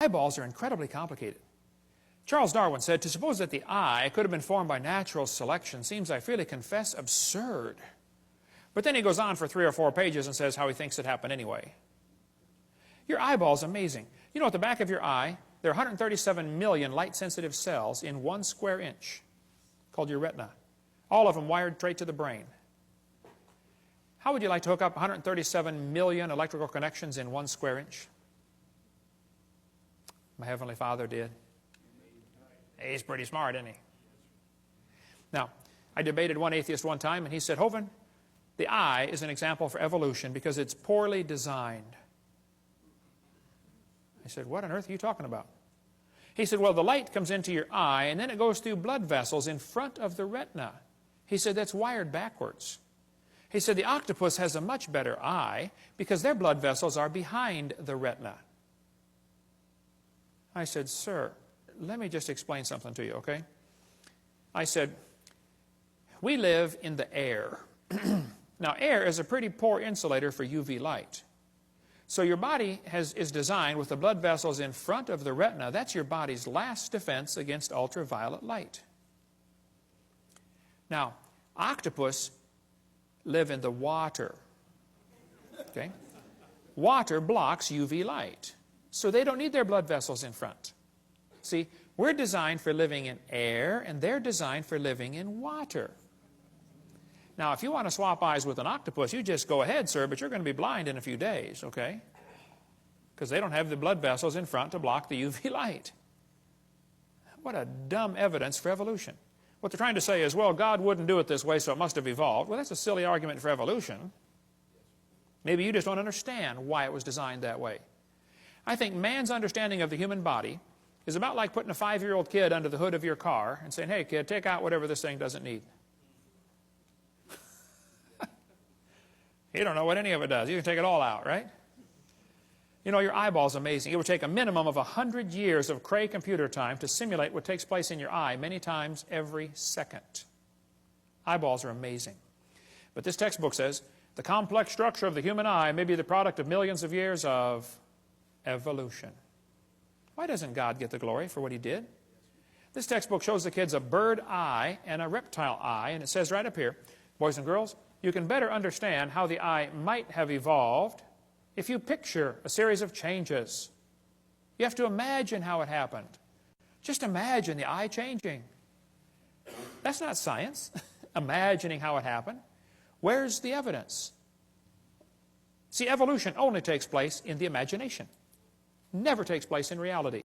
eyeballs are incredibly complicated. Charles Darwin said, "To suppose that the eye could have been formed by natural selection seems, I freely confess, absurd." But then he goes on for 3 or 4 pages and says how he thinks it happened anyway. Your eyeball's amazing. You know, at the back of your eye, there are 137 million light-sensitive cells in 1 square inch, called your retina. All of them wired straight to the brain. How would you like to hook up 137 million electrical connections in 1 square inch? My Heavenly Father did. He's pretty smart, isn't he? Now, I debated one atheist one time, and he said, "Hovind, the eye is an example for evolution because it's poorly designed." I said, "What on earth are you talking about?" He said, "Well, the light comes into your eye, and then it goes through blood vessels in front of the retina." He said, "That's wired backwards." He said, "The octopus has a much better eye because their blood vessels are behind the retina." I said, "Sir, let me just explain something to you, okay?" I said, "We live in the air." Now, air is a pretty poor insulator for UV light. So your body is designed with the blood vessels in front of the retina. That's your body's last defense against ultraviolet light. Now, octopus live in the water. Okay? Water blocks UV light. So they don't need their blood vessels in front. See, we're designed for living in air, and they're designed for living in water. Now, if you want to swap eyes with an octopus, you just go ahead, sir, but you're going to be blind in a few days, okay? Because they don't have the blood vessels in front to block the UV light. What a dumb evidence for evolution. What they're trying to say is, well, God wouldn't do it this way, so it must have evolved. Well, that's a silly argument for evolution. Maybe you just don't understand why it was designed that way. I think man's understanding of the human body is about like putting a 5-year-old kid under the hood of your car and saying, "Hey, kid, take out whatever this thing doesn't need." You don't know what any of it does. You can take it all out, right? You know, your eyeball's amazing. It would take a minimum of 100 years of Cray computer time to simulate what takes place in your eye many times every second. Eyeballs are amazing. But this textbook says, the complex structure of the human eye may be the product of millions of years of evolution. Why doesn't God get the glory for what he did? This textbook shows the kids a bird eye and a reptile eye, and it says right up here, boys and girls, you can better understand how the eye might have evolved if you picture a series of changes. You have to imagine how it happened. Just imagine the eye changing. That's not science, imagining how it happened. Where's the evidence? See, evolution only takes place in the imagination. Never takes place in reality.